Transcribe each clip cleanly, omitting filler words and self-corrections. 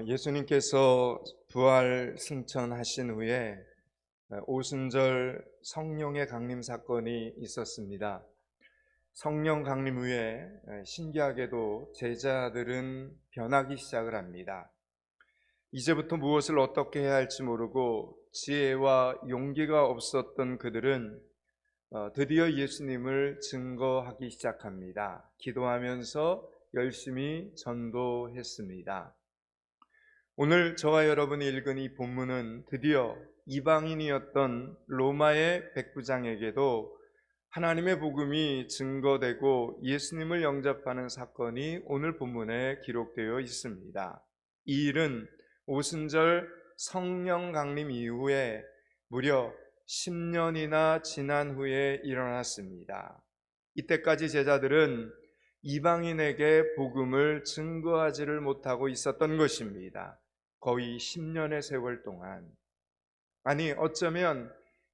예수님께서 부활 승천하신 후에 오순절 성령의 강림 사건이 있었습니다. 성령 강림 후에 신기하게도 제자들은 변하기 시작을 합니다. 이제부터 무엇을 어떻게 해야 할지 모르고 지혜와 용기가 없었던 그들은 드디어 예수님을 증거하기 시작합니다. 기도하면서 열심히 전도했습니다. 오늘 저와 여러분이 읽은 이 본문은 드디어 이방인이었던 로마의 백부장에게도 하나님의 복음이 증거되고 예수님을 영접하는 사건이 오늘 본문에 기록되어 있습니다. 이 일은 오순절 성령 강림 이후에 무려 10년이나 지난 후에 일어났습니다. 이때까지 제자들은 이방인에게 복음을 증거하지를 못하고 있었던 것입니다. 거의 10년의 세월 동안. 아니, 어쩌면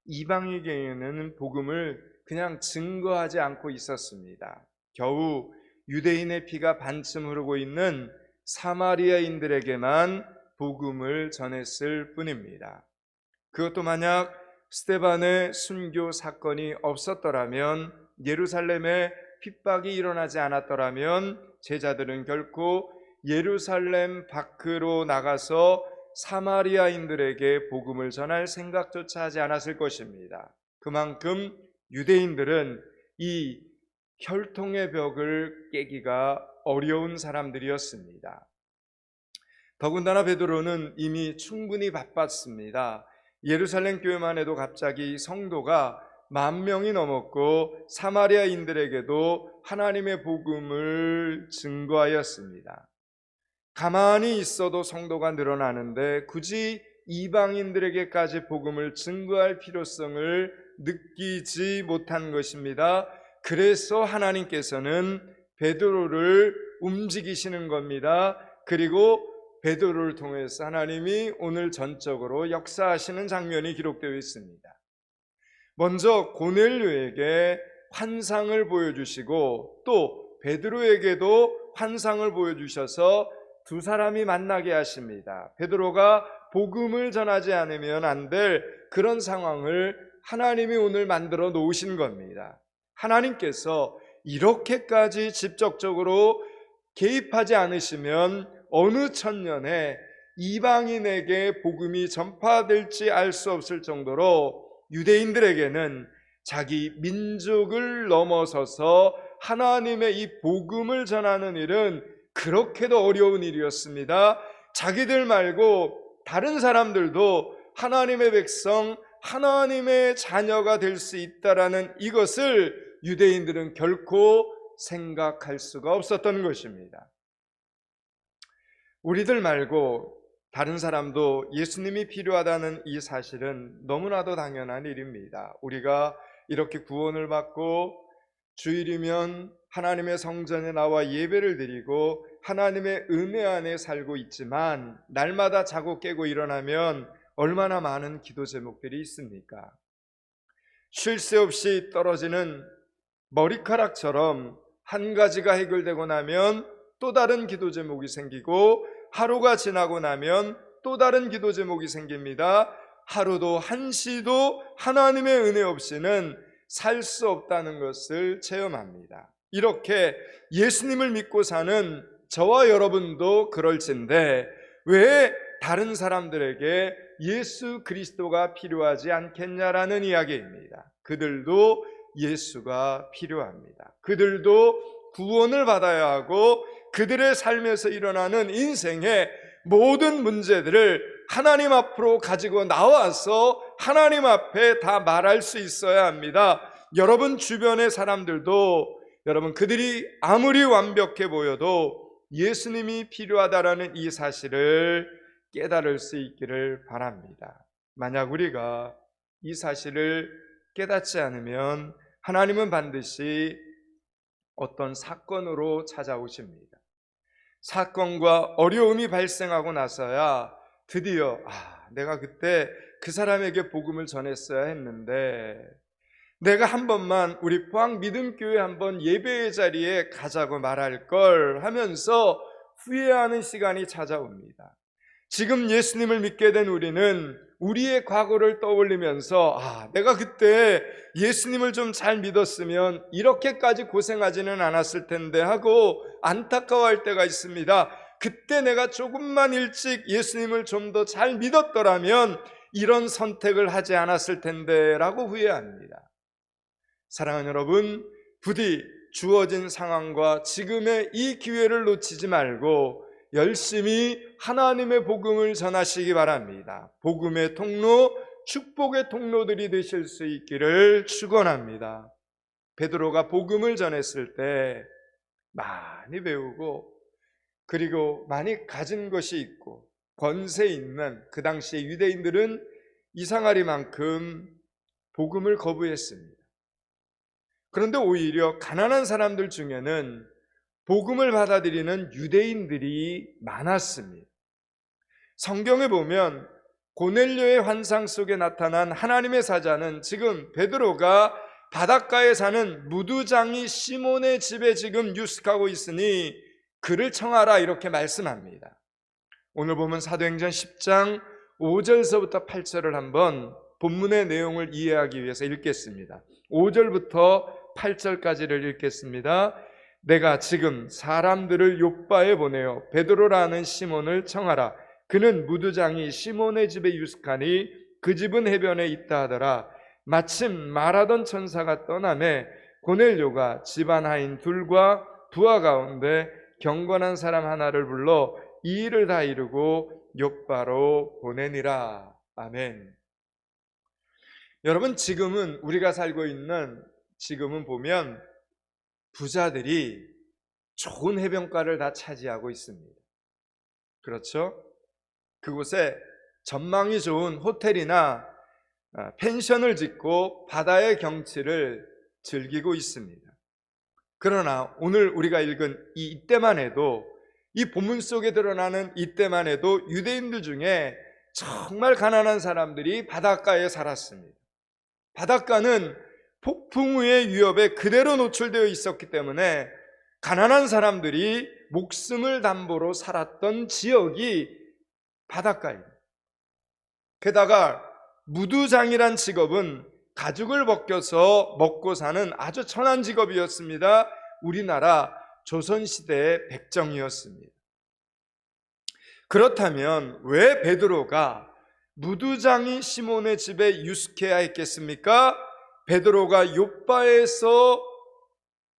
이방인에게는 복음을 그냥 증거하지 않고 있었습니다. 겨우 유대인의 피가 반쯤 흐르고 있는 사마리아인들에게만 복음을 전했을 뿐입니다. 그것도 만약 스데반의 순교 사건이 없었더라면, 예루살렘에 핍박이 일어나지 않았더라면 제자들은 결코 예루살렘 밖으로 나가서 사마리아인들에게 복음을 전할 생각조차 하지 않았을 것입니다. 그만큼 유대인들은 이 혈통의 벽을 깨기가 어려운 사람들이었습니다. 더군다나 베드로는 이미 충분히 바빴습니다. 예루살렘 교회만 해도 갑자기 성도가 10,000명이 넘었고 사마리아인들에게도 하나님의 복음을 증거하였습니다. 가만히 있어도 성도가 늘어나는데 굳이 이방인들에게까지 복음을 증거할 필요성을 느끼지 못한 것입니다. 그래서 하나님께서는 베드로를 움직이시는 겁니다. 그리고 베드로를 통해서 하나님이 오늘 전적으로 역사하시는 장면이 기록되어 있습니다. 먼저 고넬료에게 환상을 보여주시고 또 베드로에게도 환상을 보여주셔서 두 사람이 만나게 하십니다. 베드로가 복음을 전하지 않으면 안 될 그런 상황을 하나님이 오늘 만들어 놓으신 겁니다. 하나님께서 이렇게까지 직접적으로 개입하지 않으시면 어느 천년에 이방인에게 복음이 전파될지 알 수 없을 정도로 유대인들에게는 자기 민족을 넘어서서 하나님의 이 복음을 전하는 일은 그렇게도 어려운 일이었습니다. 자기들 말고 다른 사람들도 하나님의 백성, 하나님의 자녀가 될 수 있다라는 이것을 유대인들은 결코 생각할 수가 없었던 것입니다. 우리들 말고 다른 사람도 예수님이 필요하다는 이 사실은 너무나도 당연한 일입니다. 우리가 이렇게 구원을 받고 주일이면 하나님의 성전에 나와 예배를 드리고 하나님의 은혜 안에 살고 있지만 날마다 자고 깨고 일어나면 얼마나 많은 기도 제목들이 있습니까? 쉴 새 없이 떨어지는 머리카락처럼 한 가지가 해결되고 나면 또 다른 기도 제목이 생기고 하루가 지나고 나면 또 다른 기도 제목이 생깁니다. 하루도 한시도 하나님의 은혜 없이는 살 수 없다는 것을 체험합니다. 이렇게 예수님을 믿고 사는 저와 여러분도 그럴진데 왜 다른 사람들에게 예수 그리스도가 필요하지 않겠냐라는 이야기입니다. 그들도 예수가 필요합니다. 그들도 구원을 받아야 하고 그들의 삶에서 일어나는 인생의 모든 문제들을 하나님 앞으로 가지고 나와서 하나님 앞에 다 말할 수 있어야 합니다. 여러분 주변의 사람들도 여러분 그들이 아무리 완벽해 보여도 예수님이 필요하다라는 이 사실을 깨달을 수 있기를 바랍니다. 만약 우리가 이 사실을 깨닫지 않으면 하나님은 반드시 어떤 사건으로 찾아오십니다. 사건과 어려움이 발생하고 나서야 드디어 내가 그때 그 사람에게 복음을 전했어야 했는데 내가 한 번만 우리 포항 믿음교회 한번 예배의 자리에 가자고 말할 걸 하면서 후회하는 시간이 찾아옵니다. 지금 예수님을 믿게 된 우리는 우리의 과거를 떠올리면서 내가 그때 예수님을 좀 잘 믿었으면 이렇게까지 고생하지는 않았을 텐데 하고 안타까워할 때가 있습니다. 그때 내가 조금만 일찍 예수님을 좀 더 잘 믿었더라면 이런 선택을 하지 않았을 텐데 라고 후회합니다. 사랑하는 여러분, 부디 주어진 상황과 지금의 이 기회를 놓치지 말고 열심히 하나님의 복음을 전하시기 바랍니다. 복음의 통로, 축복의 통로들이 되실 수 있기를 축원합니다. 베드로가 복음을 전했을 때 많이 배우고 그리고 많이 가진 것이 있고 권세 있는 그 당시의 유대인들은 이상하리만큼 복음을 거부했습니다. 그런데 오히려 가난한 사람들 중에는 복음을 받아들이는 유대인들이 많았습니다. 성경에 보면 고넬료의 환상 속에 나타난 하나님의 사자는 지금 베드로가 바닷가에 사는 무두장이 시몬의 집에 지금 유숙하고 있으니 그를 청하라 이렇게 말씀합니다. 오늘 보면 사도행전 10장 5절서부터 8절을 한번 본문의 내용을 이해하기 위해서 읽겠습니다. 5절부터 8절까지를 읽겠습니다. 내가 지금 사람들을 욥바에 보내어 베드로라는 시몬을 청하라. 그는 무두장이 시몬의 집에 유숙하니 그 집은 해변에 있다 하더라. 마침 말하던 천사가 떠나매 고넬료가 집안 하인 둘과 부하 가운데 경건한 사람 하나를 불러 이 일을 다 이루고 욥바로 보내니라. 아멘. 여러분, 지금은 우리가 살고 있는 지금은 보면 부자들이 좋은 해변가를 다 차지하고 있습니다. 그렇죠? 그곳에 전망이 좋은 호텔이나 펜션을 짓고 바다의 경치를 즐기고 있습니다. 그러나 오늘 우리가 읽은 이때만 해도, 이 본문 속에 드러나는 이때만 해도 유대인들 중에 정말 가난한 사람들이 바닷가에 살았습니다. 바닷가는 폭풍우의 위협에 그대로 노출되어 있었기 때문에 가난한 사람들이 목숨을 담보로 살았던 지역이 바닷가입니다. 게다가 무두장이란 직업은 가죽을 벗겨서 먹고 사는 아주 천한 직업이었습니다. 우리나라 조선시대의 백정이었습니다. 그렇다면 왜 베드로가 무두장이 시몬의 집에 유숙해야 했겠습니까? 베드로가 욥바에서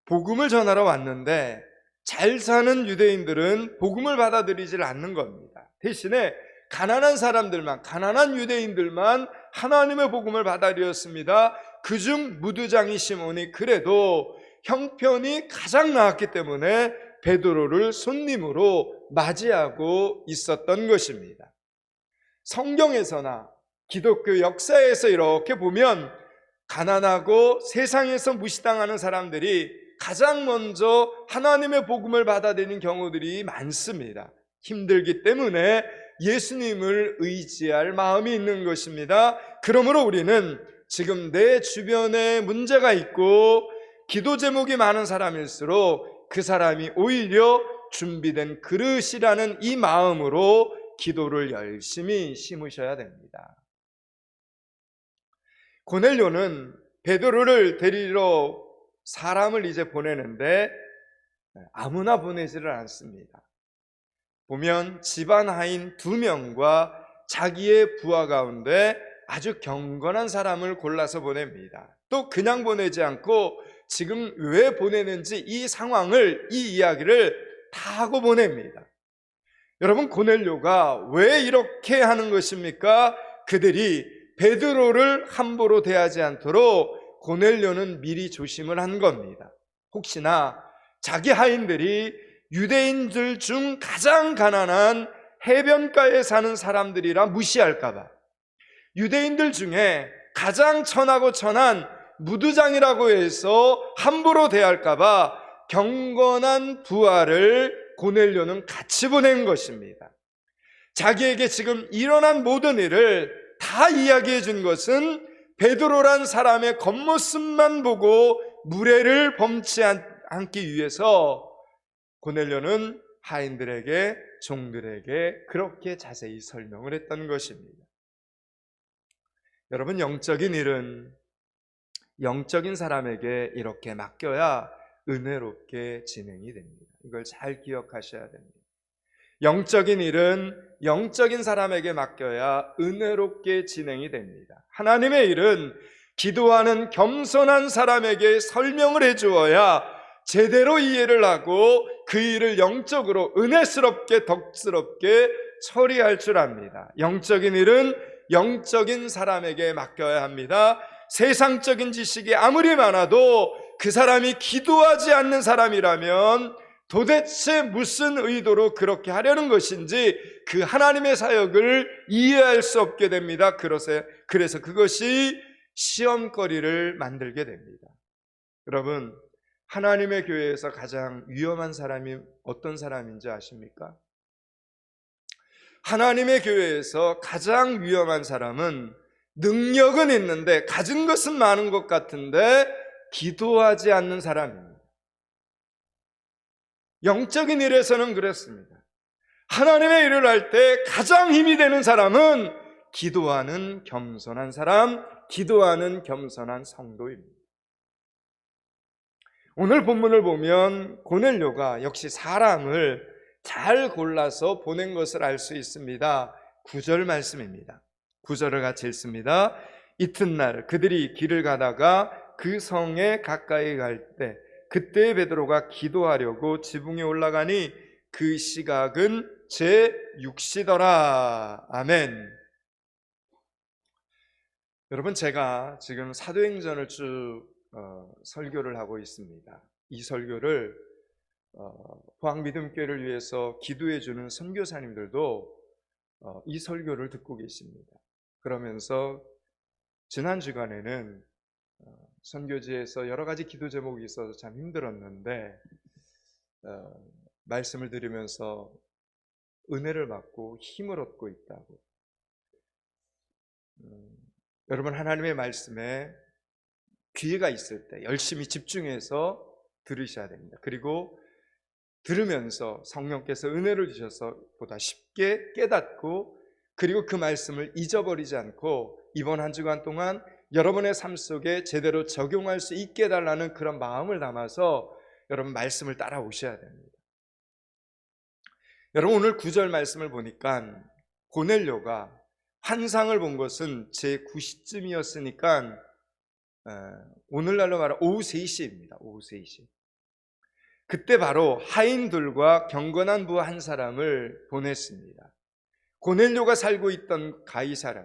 복음을 전하러 왔는데 잘 사는 유대인들은 복음을 받아들이질 않는 겁니다. 대신에 가난한 사람들만, 가난한 유대인들만 하나님의 복음을 받아들였습니다. 그중 무두장이 시몬이 그래도 형편이 가장 나았기 때문에 베드로를 손님으로 맞이하고 있었던 것입니다. 성경에서나 기독교 역사에서 이렇게 보면 가난하고 세상에서 무시당하는 사람들이 가장 먼저 하나님의 복음을 받아들이는 경우들이 많습니다. 힘들기 때문에 예수님을 의지할 마음이 있는 것입니다. 그러므로 우리는 지금 내 주변에 문제가 있고 기도 제목이 많은 사람일수록 그 사람이 오히려 준비된 그릇이라는 이 마음으로 기도를 열심히 심으셔야 됩니다. 고넬료는 베드로를 데리러 사람을 이제 보내는데 아무나 보내지를 않습니다. 보면 집안 하인 2명과 자기의 부하 가운데 아주 경건한 사람을 골라서 보냅니다. 또 그냥 보내지 않고 지금 왜 보내는지 이 상황을, 이 이야기를 다 하고 보냅니다. 여러분, 고넬료가 왜 이렇게 하는 것입니까? 그들이 베드로를 함부로 대하지 않도록 고넬료는 미리 조심을 한 겁니다. 혹시나 자기 하인들이 유대인들 중 가장 가난한 해변가에 사는 사람들이라 무시할까 봐, 유대인들 중에 가장 천하고 천한 무두장이라고 해서 함부로 대할까 봐 경건한 부하를 고넬료는 같이 보낸 것입니다. 자기에게 지금 일어난 모든 일을 다 이야기해 준 것은 베드로란 사람의 겉모습만 보고 무례를 범치 않기 위해서 고넬료는 하인들에게 종들에게 그렇게 자세히 설명을 했던 것입니다. 여러분, 영적인 일은 영적인 사람에게 이렇게 맡겨야 은혜롭게 진행이 됩니다. 이걸 잘 기억하셔야 됩니다. 영적인 일은 영적인 사람에게 맡겨야 은혜롭게 진행이 됩니다. 하나님의 일은 기도하는 겸손한 사람에게 설명을 해주어야 제대로 이해를 하고 그 일을 영적으로 은혜스럽게 덕스럽게 처리할 줄 압니다. 영적인 일은 영적인 사람에게 맡겨야 합니다. 세상적인 지식이 아무리 많아도 그 사람이 기도하지 않는 사람이라면 도대체 무슨 의도로 그렇게 하려는 것인지 그 하나님의 사역을 이해할 수 없게 됩니다. 그래서 그것이 시험거리를 만들게 됩니다. 여러분, 하나님의 교회에서 가장 위험한 사람이 어떤 사람인지 아십니까? 하나님의 교회에서 가장 위험한 사람은 능력은 있는데 가진 것은 많은 것 같은데 기도하지 않는 사람입니다. 영적인 일에서는 그렇습니다. 하나님의 일을 할 때 가장 힘이 되는 사람은 기도하는 겸손한 사람, 기도하는 겸손한 성도입니다. 오늘 본문을 보면 고넬료가 역시 사람을 잘 골라서 보낸 것을 알 수 있습니다. 9절 말씀입니다. 9절을 같이 읽습니다. 이튿날 그들이 길을 가다가 그 성에 가까이 갈 때 그때 베드로가 기도하려고 지붕에 올라가니 그 시각은 제6시더라. 아멘. 여러분, 제가 지금 사도행전을 쭉 설교를 하고 있습니다. 이 설교를 포항믿음교회를 위해서 기도해 주는 선교사님들도 이 설교를 듣고 계십니다. 그러면서 지난 주간에는 선교지에서 여러 가지 기도 제목이 있어서 참 힘들었는데 말씀을 들으면서 은혜를 받고 힘을 얻고 있다고. 여러분, 하나님의 말씀에 기회가 있을 때 열심히 집중해서 들으셔야 됩니다. 그리고 들으면서 성령께서 은혜를 주셔서 보다 쉽게 깨닫고 그리고 그 말씀을 잊어버리지 않고 이번 한 주간 동안 여러분의 삶 속에 제대로 적용할 수 있게 해달라는 그런 마음을 담아서 여러분 말씀을 따라오셔야 됩니다. 여러분, 오늘 9절 말씀을 보니까 고넬료가 환상을 본 것은 제9시쯤이었으니까 오늘날로 말하면 오후 3시입니다. 오후 3시. 그때 바로 하인들과 경건한 부 한 사람을 보냈습니다. 고넬료가 살고 있던 가이사랴,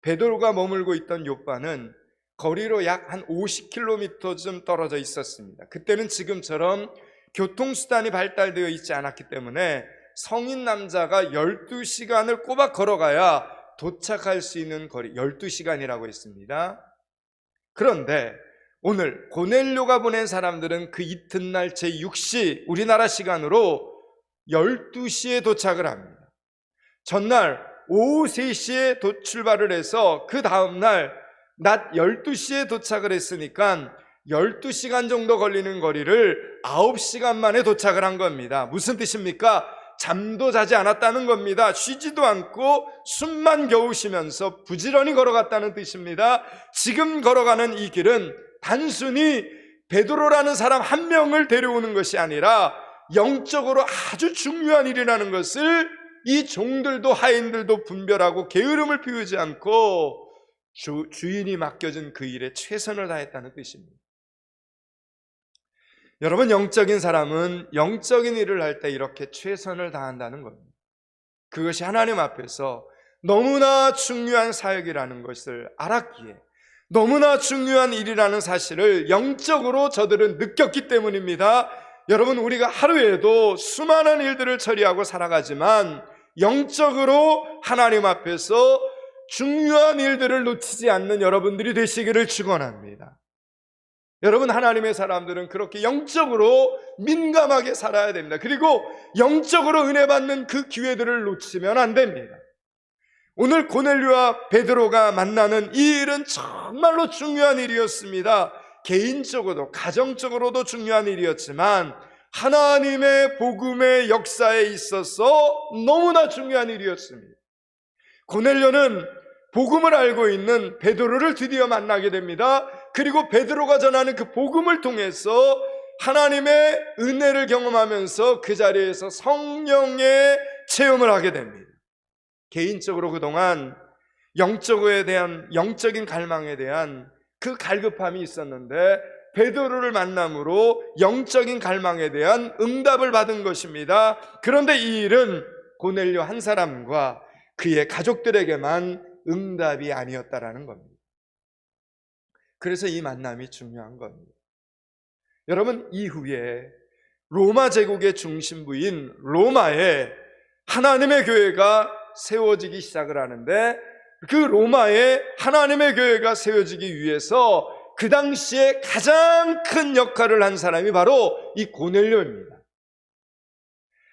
베드로가 머물고 있던 요빠는 거리로 약 한 50km쯤 떨어져 있었습니다. 그때는 지금처럼 교통수단이 발달되어 있지 않았기 때문에 성인 남자가 12시간을 꼬박 걸어가야 도착할 수 있는 거리, 12시간이라고 했습니다. 그런데 오늘 고넬료가 보낸 사람들은 그 이튿날 제6시 우리나라 시간으로 12시에 도착을 합니다. 전날 오후 3시에 출발을 해서 그 다음날 낮 12시에 도착을 했으니까 12시간 정도 걸리는 거리를 9시간 만에 도착을 한 겁니다. 무슨 뜻입니까? 잠도 자지 않았다는 겁니다. 쉬지도 않고 숨만 겨우 쉬면서 부지런히 걸어갔다는 뜻입니다. 지금 걸어가는 이 길은 단순히 베드로라는 사람 한 명을 데려오는 것이 아니라 영적으로 아주 중요한 일이라는 것을 이 종들도 하인들도 분별하고 게으름을 피우지 않고 주인이 맡겨준 그 일에 최선을 다했다는 뜻입니다. 여러분, 영적인 사람은 영적인 일을 할 때 이렇게 최선을 다한다는 겁니다. 그것이 하나님 앞에서 너무나 중요한 사역이라는 것을 알았기에, 너무나 중요한 일이라는 사실을 영적으로 저들은 느꼈기 때문입니다. 여러분, 우리가 하루에도 수많은 일들을 처리하고 살아가지만 영적으로 하나님 앞에서 중요한 일들을 놓치지 않는 여러분들이 되시기를 축원합니다. 여러분, 하나님의 사람들은 그렇게 영적으로 민감하게 살아야 됩니다. 그리고 영적으로 은혜 받는 그 기회들을 놓치면 안 됩니다. 오늘 고넬료와 베드로가 만나는 이 일은 정말로 중요한 일이었습니다. 개인적으로도 가정적으로도 중요한 일이었지만 하나님의 복음의 역사에 있어서 너무나 중요한 일이었습니다. 고넬료는 복음을 알고 있는 베드로를 드디어 만나게 됩니다. 그리고 베드로가 전하는 그 복음을 통해서 하나님의 은혜를 경험하면서 그 자리에서 성령의 체험을 하게 됩니다. 개인적으로 그동안 영적인 갈망에 대한 그 갈급함이 있었는데 베드로를 만남으로 영적인 갈망에 대한 응답을 받은 것입니다. 그런데 이 일은 고넬료 한 사람과 그의 가족들에게만 응답이 아니었다라는 겁니다. 그래서 이 만남이 중요한 겁니다. 여러분, 이후에 로마 제국의 중심부인 로마에 하나님의 교회가 세워지기 시작을 하는데, 그 로마에 하나님의 교회가 세워지기 위해서 그 당시에 가장 큰 역할을 한 사람이 바로 이 고넬료입니다.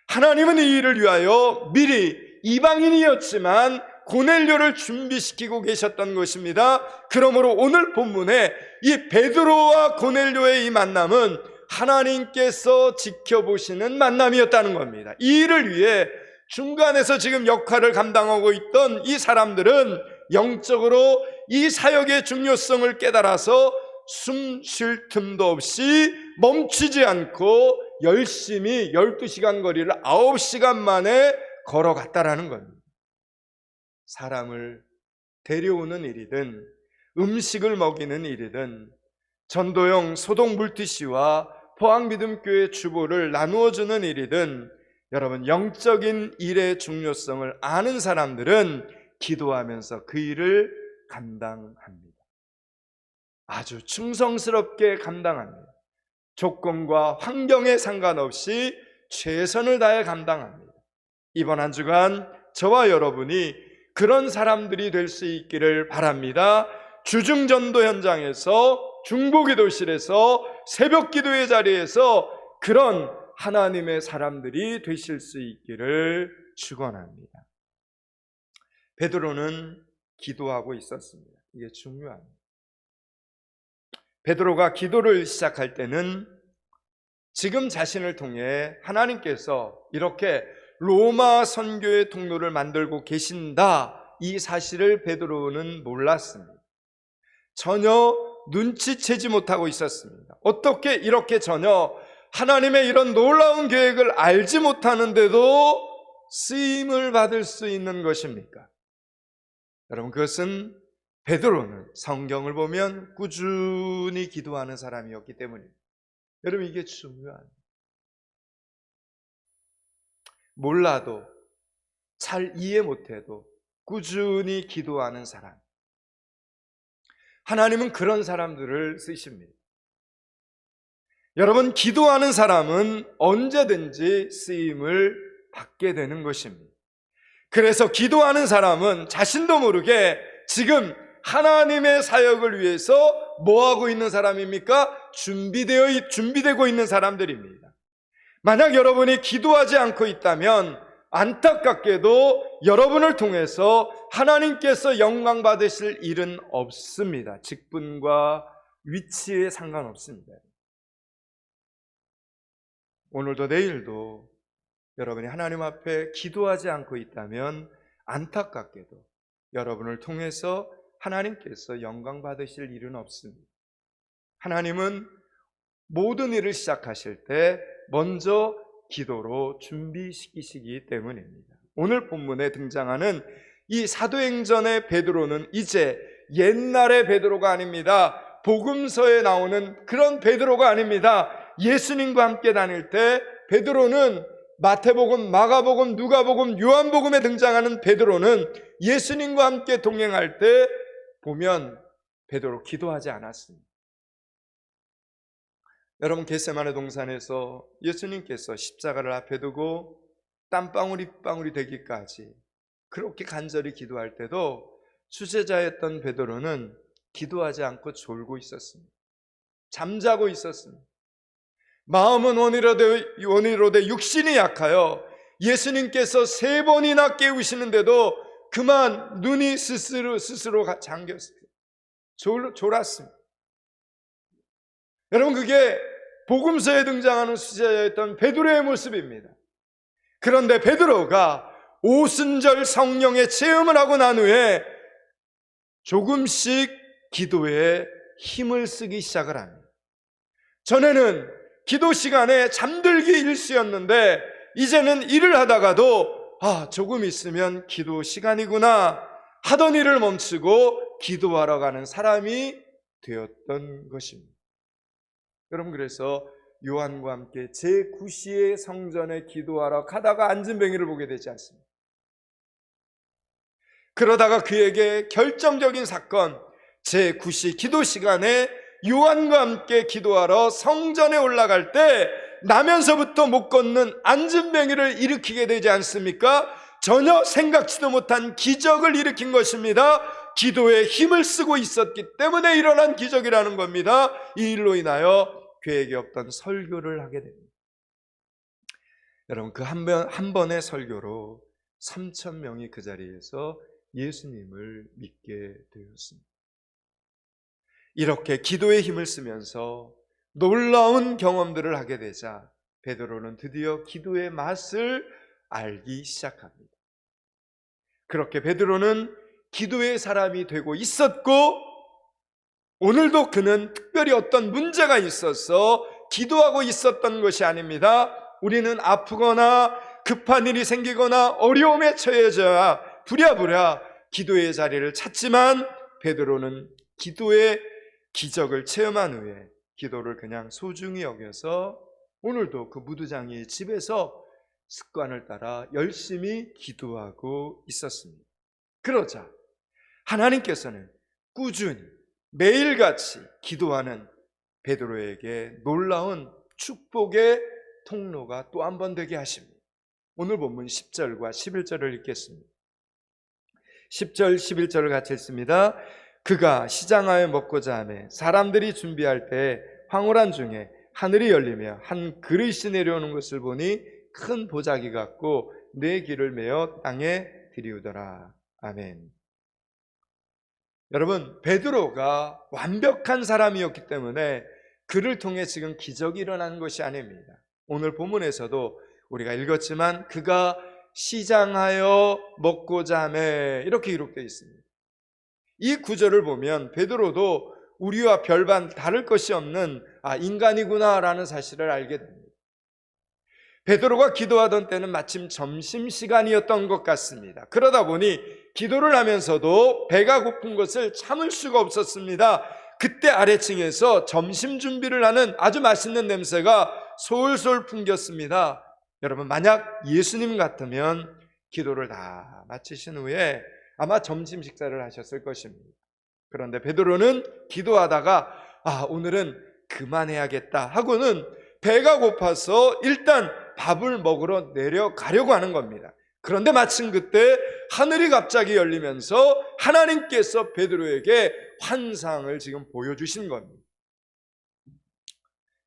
하나님은 이 일을 위하여 미리 이방인이었지만 고넬료를 준비시키고 계셨던 것입니다. 그러므로 오늘 본문에 이 베드로와 고넬료의 이 만남은 하나님께서 지켜보시는 만남이었다는 겁니다. 이 일을 위해 중간에서 지금 역할을 감당하고 있던 이 사람들은 영적으로 이 사역의 중요성을 깨달아서 숨 쉴 틈도 없이 멈추지 않고 열심히 12시간 거리를 9시간 만에 걸어갔다라는 겁니다. 사람을 데려오는 일이든 음식을 먹이는 일이든 전도형 소동 물티시와 포항믿음교회 주보를 나누어주는 일이든 여러분, 영적인 일의 중요성을 아는 사람들은 기도하면서 그 일을 감당합니다. 아주 충성스럽게 감당합니다. 조건과 환경에 상관없이 최선을 다해 감당합니다. 이번 한 주간 저와 여러분이 그런 사람들이 될 수 있기를 바랍니다. 주중전도 현장에서, 중보기도실에서, 새벽기도의 자리에서 그런 하나님의 사람들이 되실 수 있기를 축원합니다. 베드로는 기도하고 있었습니다. 이게 중요합니다. 베드로가 기도를 시작할 때는 지금 자신을 통해 하나님께서 이렇게 로마 선교의 통로를 만들고 계신다, 이 사실을 베드로는 몰랐습니다. 전혀 눈치채지 못하고 있었습니다. 어떻게 이렇게 전혀 하나님의 이런 놀라운 계획을 알지 못하는데도 쓰임을 받을 수 있는 것입니까? 여러분, 그것은 베드로는 성경을 보면 꾸준히 기도하는 사람이었기 때문입니다. 여러분, 이게 중요합니다. 몰라도, 잘 이해 못해도 꾸준히 기도하는 사람, 하나님은 그런 사람들을 쓰십니다. 여러분, 기도하는 사람은 언제든지 쓰임을 받게 되는 것입니다. 그래서 기도하는 사람은 자신도 모르게 지금 하나님의 사역을 위해서 뭐하고 있는 사람입니까? 준비되고 있는 사람들입니다. 만약 여러분이 기도하지 않고 있다면 안타깝게도 여러분을 통해서 하나님께서 영광 받으실 일은 없습니다. 직분과 위치에 상관없습니다. 오늘도 내일도 여러분이 하나님 앞에 기도하지 않고 있다면 안타깝게도 여러분을 통해서 하나님께서 영광 받으실 일은 없습니다. 하나님은 모든 일을 시작하실 때 먼저 기도로 준비시키시기 때문입니다. 오늘 본문에 등장하는 이 사도행전의 베드로는 이제 옛날의 베드로가 아닙니다. 복음서에 나오는 그런 베드로가 아닙니다. 예수님과 함께 다닐 때 베드로는 마태복음, 마가복음, 누가복음, 요한복음에 등장하는 베드로는 예수님과 함께 동행할 때 보면 베드로 기도하지 않았습니다. 여러분, 겟세마네 동산에서 예수님께서 십자가를 앞에 두고 땀방울이 되기까지 그렇게 간절히 기도할 때도 수제자였던 베드로는 기도하지 않고 졸고 있었습니다. 잠자고 있었습니다. 마음은 원이로되 육신이 약하여 예수님께서 3번이나 깨우시는데도 그만 눈이 스스로 잠겼습니다. 졸았습니다. 여러분, 그게 복음서에 등장하는 수제자였던 베드로의 모습입니다. 그런데 베드로가 오순절 성령의 체험을 하고 난 후에 조금씩 기도에 힘을 쓰기 시작을 합니다. 전에는 기도 시간에 잠들기 일쑤였는데 이제는 일을 하다가도 조금 있으면 기도 시간이구나 하던 일을 멈추고 기도하러 가는 사람이 되었던 것입니다. 여러분, 그래서 요한과 함께 제9시에 성전에 기도하러 가다가 안진뱅이를 보게 되지 않습니까? 그러다가 그에게 결정적인 사건, 제9시 기도 시간에 요한과 함께 기도하러 성전에 올라갈 때 나면서부터 못 걷는 안진뱅이를 일으키게 되지 않습니까? 전혀 생각지도 못한 기적을 일으킨 것입니다. 기도에 힘을 쓰고 있었기 때문에 일어난 기적이라는 겁니다. 이 일로 인하여 계획이 없던 설교를 하게 됩니다. 여러분, 그 한 번의 설교로 3,000명이 그 자리에서 예수님을 믿게 되었습니다. 이렇게 기도에 힘을 쓰면서 놀라운 경험들을 하게 되자 베드로는 드디어 기도의 맛을 알기 시작합니다. 그렇게 베드로는 기도의 사람이 되고 있었고, 오늘도 그는 특별히 어떤 문제가 있어서 기도하고 있었던 것이 아닙니다. 우리는 아프거나 급한 일이 생기거나 어려움에 처해져야 부랴부랴 기도의 자리를 찾지만, 베드로는 기도의 기적을 체험한 후에 기도를 그냥 소중히 여겨서 오늘도 그 무두장이의 집에서 습관을 따라 열심히 기도하고 있었습니다. 그러자 하나님께서는 꾸준히 매일같이 기도하는 베드로에게 놀라운 축복의 통로가 또 한 번 되게 하십니다. 오늘 본문 10절과 11절을 읽겠습니다. 10절 11절을 같이 읽습니다. 그가 시장하여 먹고자 하매 사람들이 준비할 때 황홀한 중에 하늘이 열리며 한 그릇이 내려오는 것을 보니 큰 보자기 같고 네 귀를 메어 땅에 들이우더라. 아멘. 여러분, 베드로가 완벽한 사람이었기 때문에 그를 통해 지금 기적이 일어난 것이 아닙니다. 오늘 본문에서도 우리가 읽었지만 그가 시장하여 먹고자 하매 이렇게 기록되어 있습니다. 이 구절을 보면 베드로도 우리와 별반 다를 것이 없는 인간이구나라는 사실을 알게 됩니다. 베드로가 기도하던 때는 마침 점심시간이었던 것 같습니다. 그러다 보니 기도를 하면서도 배가 고픈 것을 참을 수가 없었습니다. 그때 아래층에서 점심 준비를 하는 아주 맛있는 냄새가 솔솔 풍겼습니다. 여러분, 만약 예수님 같으면 기도를 다 마치신 후에 아마 점심 식사를 하셨을 것입니다. 그런데 베드로는 기도하다가 오늘은 그만해야겠다 하고는 배가 고파서 일단 밥을 먹으러 내려가려고 하는 겁니다. 그런데 마침 그때 하늘이 갑자기 열리면서 하나님께서 베드로에게 환상을 지금 보여주신 겁니다.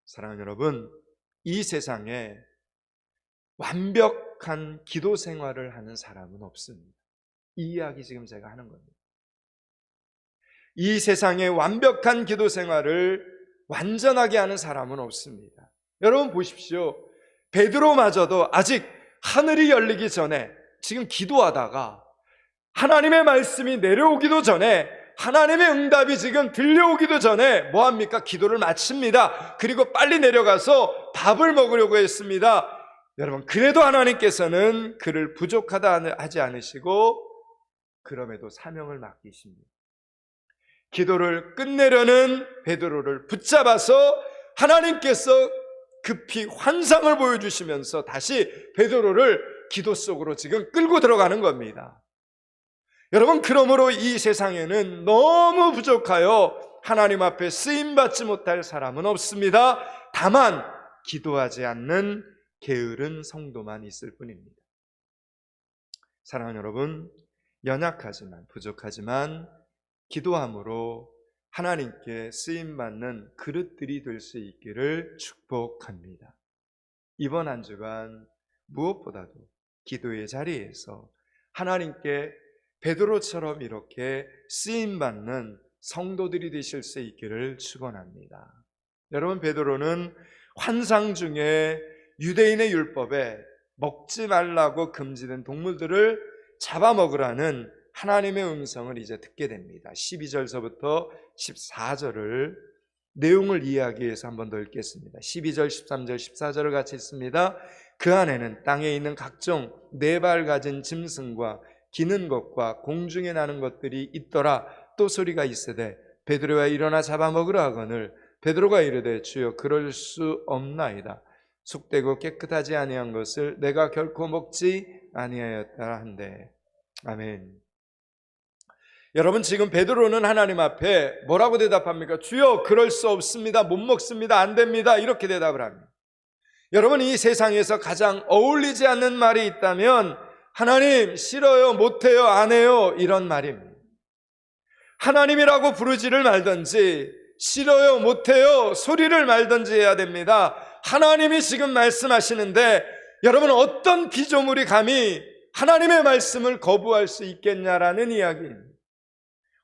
사랑하는 여러분, 이 세상에 완벽한 기도 생활을 하는 사람은 없습니다. 이 이야기 지금 제가 하는 겁니다. 이 세상에 완벽한 기도 생활을 완전하게 하는 사람은 없습니다. 여러분 보십시오. 베드로마저도 아직 하늘이 열리기 전에 지금 기도하다가 하나님의 말씀이 내려오기도 전에, 하나님의 응답이 지금 들려오기도 전에 뭐합니까? 기도를 마칩니다. 그리고 빨리 내려가서 밥을 먹으려고 했습니다. 여러분, 그래도 하나님께서는 그를 부족하다 하지 않으시고 그럼에도 사명을 맡기십니다. 기도를 끝내려는 베드로를 붙잡아서 하나님께서 급히 환상을 보여주시면서 다시 베드로를 기도 속으로 지금 끌고 들어가는 겁니다. 여러분, 그러므로 이 세상에는 너무 부족하여 하나님 앞에 쓰임받지 못할 사람은 없습니다. 다만 기도하지 않는 게으른 성도만 있을 뿐입니다. 사랑하는 여러분, 연약하지만 부족하지만 기도함으로 하나님께 쓰임받는 그릇들이 될 수 있기를 축복합니다. 이번 한 주간 무엇보다도 기도의 자리에서 하나님께 베드로처럼 이렇게 쓰임받는 성도들이 되실 수 있기를 축원합니다. 여러분, 베드로는 환상 중에 유대인의 율법에 먹지 말라고 금지된 동물들을 잡아먹으라는 하나님의 음성을 이제 듣게 됩니다. 12절서부터 14절을 내용을 이해하기 위해서 한 번 더 읽겠습니다. 12절, 13절, 14절을 같이 읽습니다. 그 안에는 땅에 있는 각종 네 발 가진 짐승과 기는 것과 공중에 나는 것들이 있더라. 또 소리가 있으되 베드로야 일어나 잡아먹으라 하거늘 베드로가 이르되 주여 그럴 수 없나이다. 숙되고 깨끗하지 아니한 것을 내가 결코 먹지 아니하였다 한데. 아멘. 여러분, 지금 베드로는 하나님 앞에 뭐라고 대답합니까? 주여 그럴 수 없습니다. 못 먹습니다. 안 됩니다. 이렇게 대답을 합니다. 여러분, 이 세상에서 가장 어울리지 않는 말이 있다면 하나님 싫어요, 못해요, 안 해요 이런 말입니다. 하나님이라고 부르지를 말든지 싫어요, 못해요 소리를 말든지 해야 됩니다. 하나님이 지금 말씀하시는데 여러분, 어떤 피조물이 감히 하나님의 말씀을 거부할 수 있겠냐라는 이야기입니다.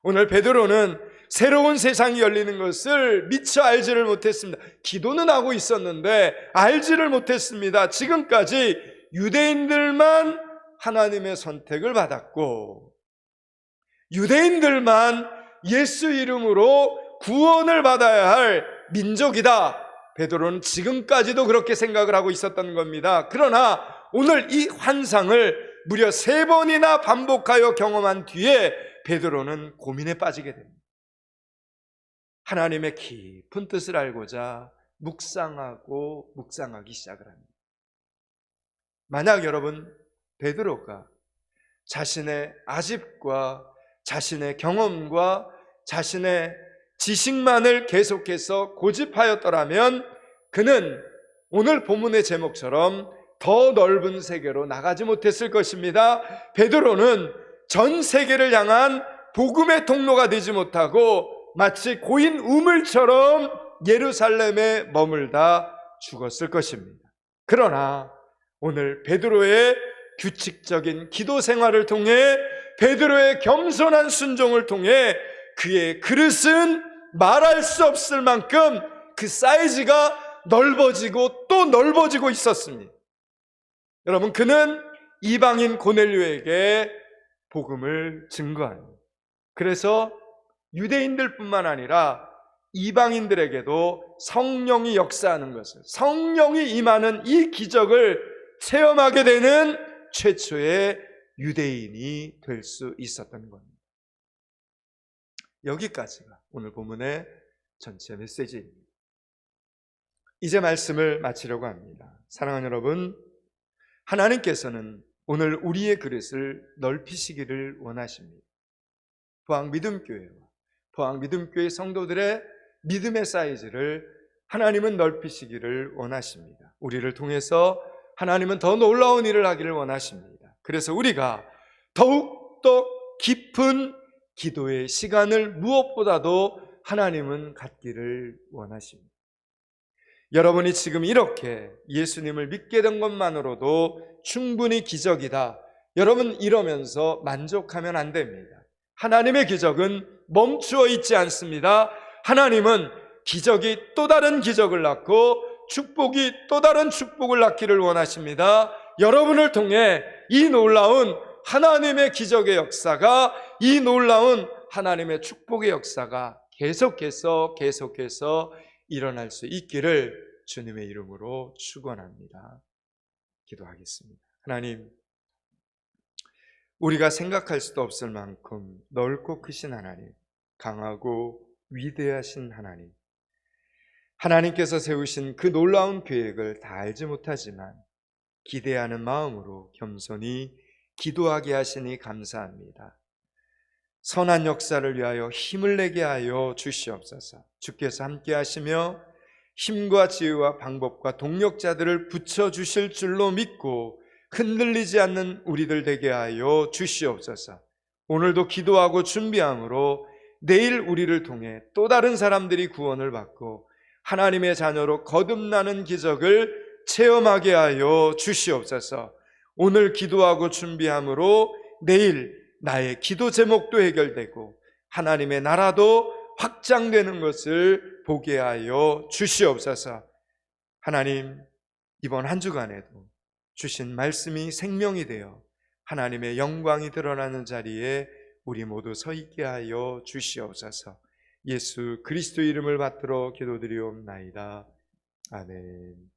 오늘 베드로는 새로운 세상이 열리는 것을 미처 알지를 못했습니다. 기도는 하고 있었는데 알지를 못했습니다. 지금까지 유대인들만 하나님의 선택을 받았고 유대인들만 예수 이름으로 구원을 받아야 할 민족이다. 베드로는 지금까지도 그렇게 생각을 하고 있었던 겁니다. 그러나 오늘 이 환상을 무려 3번이나 반복하여 경험한 뒤에 베드로는 고민에 빠지게 됩니다. 하나님의 깊은 뜻을 알고자 묵상하기 시작을 합니다. 만약 여러분, 베드로가 자신의 아집과 자신의 경험과 자신의 지식만을 계속해서 고집하였더라면 그는 오늘 본문의 제목처럼 더 넓은 세계로 나가지 못했을 것입니다. 베드로는 전 세계를 향한 복음의 통로가 되지 못하고 마치 고인 우물처럼 예루살렘에 머물다 죽었을 것입니다. 그러나 오늘 베드로의 규칙적인 기도 생활을 통해 베드로의 겸손한 순종을 통해 그의 그릇은 말할 수 없을 만큼 그 사이즈가 넓어지고 또 넓어지고 있었습니다. 여러분, 그는 이방인 고넬료에게 복음을 증거합니다. 그래서 유대인들뿐만 아니라 이방인들에게도 성령이 역사하는 것을, 성령이 임하는 이 기적을 체험하게 되는 최초의 유대인이 될 수 있었던 겁니다. 여기까지가 오늘 본문의 전체 메시지입니다. 이제 말씀을 마치려고 합니다. 사랑하는 여러분, 하나님께서는 오늘 우리의 그릇을 넓히시기를 원하십니다. 포항믿음교회와 포항믿음교회 성도들의 믿음의 사이즈를 하나님은 넓히시기를 원하십니다. 우리를 통해서 하나님은 더 놀라운 일을 하기를 원하십니다. 그래서 우리가 더욱더 깊은 기도의 시간을 무엇보다도 하나님은 갖기를 원하십니다. 여러분이 지금 이렇게 예수님을 믿게 된 것만으로도 충분히 기적이다. 여러분, 이러면서 만족하면 안 됩니다. 하나님의 기적은 멈추어 있지 않습니다. 하나님은 기적이 또 다른 기적을 낳고 축복이 또 다른 축복을 낳기를 원하십니다. 여러분을 통해 이 놀라운 하나님의 기적의 역사가, 이 놀라운 하나님의 축복의 역사가 계속해서 일어날 수 있기를 주님의 이름으로 축원합니다. 기도하겠습니다. 하나님, 우리가 생각할 수도 없을 만큼 넓고 크신 하나님, 강하고 위대하신 하나님, 하나님께서 세우신 그 놀라운 계획을 다 알지 못하지만 기대하는 마음으로 겸손히 기도하게 하시니 감사합니다. 선한 역사를 위하여 힘을 내게 하여 주시옵소서. 주께서 함께 하시며 힘과 지혜와 방법과 동력자들을 붙여주실 줄로 믿고 흔들리지 않는 우리들 되게 하여 주시옵소서. 오늘도 기도하고 준비함으로 내일 우리를 통해 또 다른 사람들이 구원을 받고 하나님의 자녀로 거듭나는 기적을 체험하게 하여 주시옵소서. 오늘 기도하고 준비함으로 내일 나의 기도 제목도 해결되고 하나님의 나라도 확장되는 것을 보게 하여 주시옵소서. 하나님, 이번 한 주간에도 주신 말씀이 생명이 되어 하나님의 영광이 드러나는 자리에 우리 모두 서 있게 하여 주시옵소서. 예수 그리스도 이름을 받들어 기도드리옵나이다. 아멘.